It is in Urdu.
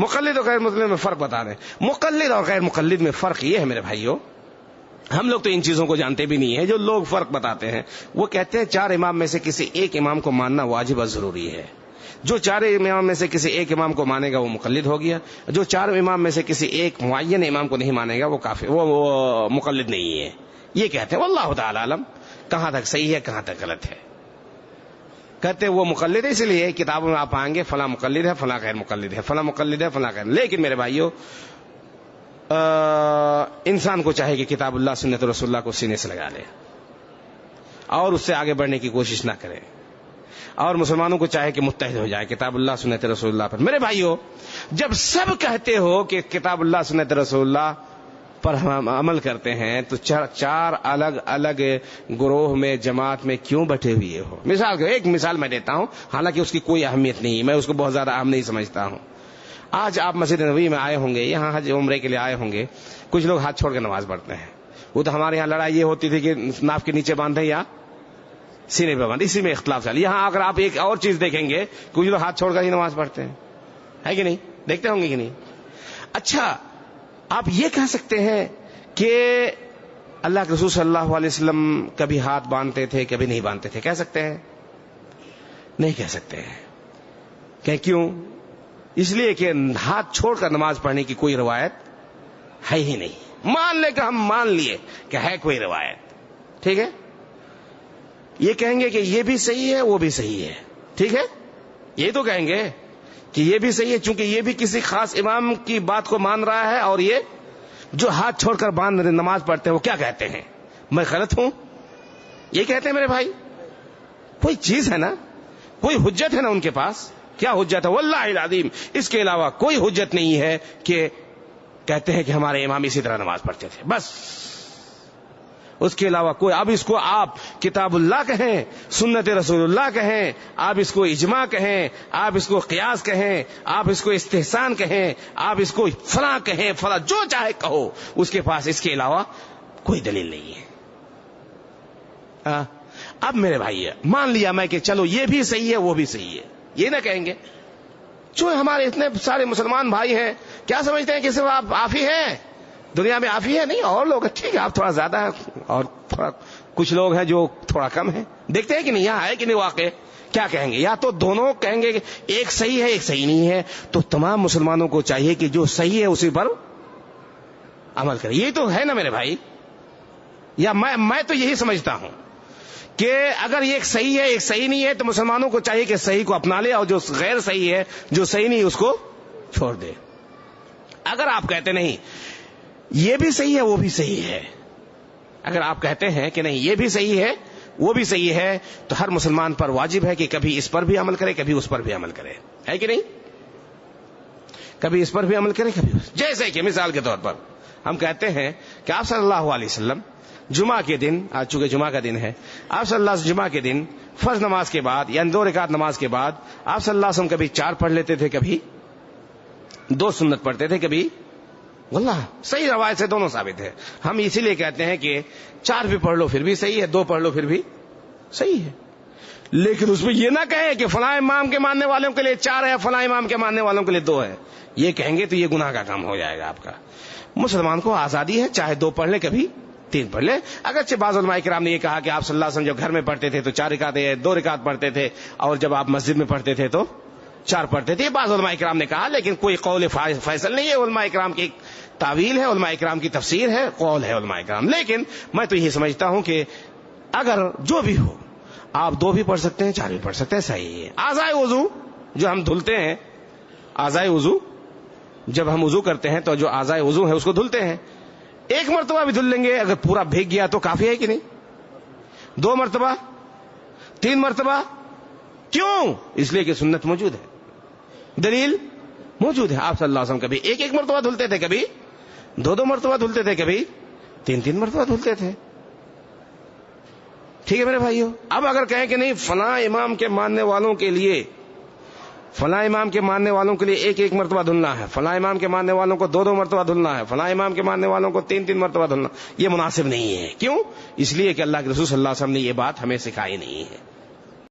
مقلد اور غیر مقلد میں فرق بتا رہے ہیں. مقلد اور غیر مقلد میں فرق یہ ہے میرے بھائیوں، ہم لوگ تو ان چیزوں کو جانتے بھی نہیں ہیں. جو لوگ فرق بتاتے ہیں وہ کہتے ہیں 4 امام میں سے کسی ایک امام کو ماننا واجب اور ضروری ہے. جو 4 امام میں سے کسی ایک امام کو مانے گا وہ مقلد ہو گیا. جو 4 امام میں سے کسی ایک معین امام کو نہیں مانے گا وہ کافر، وہ مقلد نہیں ہے. یہ کہتے ہیں واللہ تعالی عالم کہاں تک صحیح ہے کہاں تک غلط ہے. کہتے ہیں وہ مقلد ہے، اس لیے کتابوں میں آپ آئیں گے فلاں مقلد ہے، فلاں غیر مقلد ہے، فلاں مقلد ہے، فلاں غیر. لیکن میرے بھائیوں انسان کو چاہے کہ کتاب اللہ سنت رسول اللہ کو سینے سے لگا لے اور اس سے آگے بڑھنے کی کوشش نہ کرے، اور مسلمانوں کو چاہے کہ متحد ہو جائے کتاب اللہ سنت رسول اللہ پر. میرے بھائیوں جب سب کہتے ہو کہ کتاب اللہ سنت رسول اللہ پر ہم عمل کرتے ہیں تو 4 الگ الگ گروہ میں جماعت میں کیوں بیٹھے ہوئے ہو؟ ایک مثال میں دیتا ہوں، حالانکہ اس کی کوئی اہمیت نہیں، میں اس کو بہت زیادہ اہم نہیں سمجھتا ہوں. آج آپ مسجد نبوی میں آئے ہوں گے، یہاں حج عمرے کے لیے آئے ہوں گے، کچھ لوگ ہاتھ چھوڑ کے نماز پڑھتے ہیں. وہ تو ہمارے یہاں لڑائی یہ ہوتی تھی کہ ناف کے نیچے باندھیں یا سینے پہ باندھیں، اسی میں اختلاف چل. یہاں اگر آپ ایک اور چیز دیکھیں گے، کچھ لوگ ہاتھ چھوڑ کر ہی نماز پڑھتے ہیں، ہے کہ نہیں؟ دیکھتے ہوں گے کہ نہیں؟ اچھا آپ یہ کہہ سکتے ہیں کہ اللہ کے رسول صلی اللہ علیہ وسلم کبھی ہاتھ باندھتے تھے کبھی نہیں باندھتے تھے، کہہ سکتے ہیں؟ نہیں کہہ سکتے ہیں. کہ کیوں؟ اس لیے کہ ہاتھ چھوڑ کر نماز پڑھنے کی کوئی روایت ہے ہی نہیں. مان لے کہ ہم مان لیے کہ ہے کوئی روایت، ٹھیک ہے، یہ کہیں گے کہ یہ بھی صحیح ہے وہ بھی صحیح ہے، ٹھیک ہے، یہ تو کہیں گے کہ یہ بھی صحیح ہے چونکہ یہ بھی کسی خاص امام کی بات کو مان رہا ہے، اور یہ جو ہاتھ چھوڑ کر باندھ نماز پڑھتے ہیں وہ کیا کہتے ہیں؟ میں غلط ہوں یہ کہتے ہیں میرے بھائی. کوئی چیز ہے نا، کوئی حجت ہے نا ان کے پاس. کیا حجت ہے؟ واللہ العظیم اس کے علاوہ کوئی حجت نہیں ہے کہ کہتے ہیں کہ ہمارے امام اسی طرح نماز پڑھتے تھے، بس اس کے علاوہ کوئی. اب اس کو آپ کتاب اللہ کہیں، سنت رسول اللہ کہیں، آپ اس کو اجماع کہیں، آپ اس کو قیاس کہیں، آپ اس کو استحسان کہیں، آپ اس کو فلاں کہیں، فلاں جو چاہے کہو، اس کے پاس اس کے علاوہ کوئی دلیل نہیں ہے. اب میرے بھائی مان لیا میں کہ چلو یہ بھی صحیح ہے وہ بھی صحیح ہے، یہ نہ کہیں گے جو ہمارے اتنے سارے مسلمان بھائی ہیں کیا سمجھتے ہیں کہ صرف آپ آفی ہیں دنیا میں؟ آفی ہے نہیں، اور لوگ ٹھیک ہے آپ تھوڑا زیادہ ہیں اور تھوڑا کچھ لوگ ہیں جو تھوڑا کم ہیں. دیکھتے ہیں کہ نہیں یہاں ہے کہ نہیں واقع. کیا کہیں گے؟ یا تو دونوں کہیں گے کہ ایک صحیح ہے ایک صحیح نہیں ہے. تو تمام مسلمانوں کو چاہیے کہ جو صحیح ہے اسی پر عمل کرے. یہ تو ہے نا میرے بھائی. یا میں تو یہی سمجھتا ہوں کہ اگر یہ ایک صحیح ہے ایک صحیح نہیں ہے تو مسلمانوں کو چاہیے کہ صحیح کو اپنا لے اور جو غیر صحیح ہے جو صحیح نہیں اس کو چھوڑ دے. اگر آپ کہتے نہیں یہ بھی صحیح ہے وہ بھی صحیح ہے، اگر آپ کہتے ہیں کہ نہیں یہ بھی صحیح ہے وہ بھی صحیح ہے، تو ہر مسلمان پر واجب ہے کہ کبھی اس پر بھی عمل کرے کبھی اس پر بھی عمل کرے، ہے کہ نہیں؟ کبھی اس پر بھی عمل کرے کبھی جیسے کہ مثال کے طور پر ہم کہتے ہیں کہ آپ صلی اللہ علیہ وسلم جمعہ کے دن، آج چونکہ جمعہ کا دن ہے، آپ صلی اللہ علیہ وسلم جمعہ کے دن فرض نماز کے بعد یعنی 2 رکعت نماز کے بعد آپ صلی اللہ علیہ وسلم کبھی 4 پڑھ لیتے تھے کبھی 2 سنت پڑھتے تھے کبھی. واللہ صحیح روایت سے دونوں ثابت ہے. ہم اسی لیے کہتے ہیں کہ 4 بھی پڑھ لو پھر بھی صحیح ہے، 2 پڑھ لو پھر بھی صحیح ہے. لیکن اس میں یہ نہ کہیں کہ فلاں امام کے ماننے والوں کے لیے 4 ہے فلاں امام کے ماننے والوں کے لیے 2 ہے. یہ کہیں گے تو یہ گناہ کا کام ہو جائے گا آپ کا. مسلمان کو آزادی ہے چاہے 2 پڑھ لے کبھی 3 پڑھ لے. اگرچہ بعض علماء کرام نے یہ کہا کہ آپ صلی اللہ علیہ وسلم جب گھر میں پڑھتے تھے تو 4 رکعت 2 رکعت پڑھتے تھے اور جب آپ مسجد میں پڑھتے تھے تو 4 پڑھتے تھے. بعض علماء کرام نے کہا، لیکن کوئی قول فیصل نہیں ہے. علماء کرام کی تعویل ہے، علماء کرام کی تفسیر ہے، قول ہے علماء کرام. لیکن میں تو یہ سمجھتا ہوں کہ اگر جو بھی ہو آپ 2 بھی پڑھ سکتے ہیں 4 بھی پڑھ سکتے ہیں، صحیح ہے. اعضائے وضو جو ہم دھلتے ہیں، اعضائے وضو جب ہم وضو کرتے ہیں تو جو اعضائے وضو ہے اس کو دھلتے ہیں. 1 مرتبہ بھی دھل لیں گے، اگر پورا بھیگ گیا تو کافی ہے کہ نہیں؟ 2 مرتبہ 3 مرتبہ کیوں؟ اس لیے کہ سنت موجود ہے، دلیل موجود ہے. آپ صلی اللہ علیہ وسلم کبھی 1 مرتبہ دھلتے تھے، کبھی 2 مرتبہ دھلتے تھے، کبھی 3 مرتبہ دھلتے تھے. ٹھیک ہے میرے بھائیو. اب اگر کہیں کہ نہیں فلاں امام کے ماننے والوں کے لیے فلاں امام کے ماننے والوں کے لیے 1 مرتبہ دھلنا ہے، فلاں امام کے ماننے والوں کو 2 مرتبہ دھلنا ہے، فلاں امام کے ماننے والوں کو 3 مرتبہ دھلنا، یہ مناسب نہیں ہے. کیوں؟ اس لیے کہ اللہ کے رسول صلی اللہ علیہ وسلم نے یہ بات ہمیں سکھائی نہیں ہے.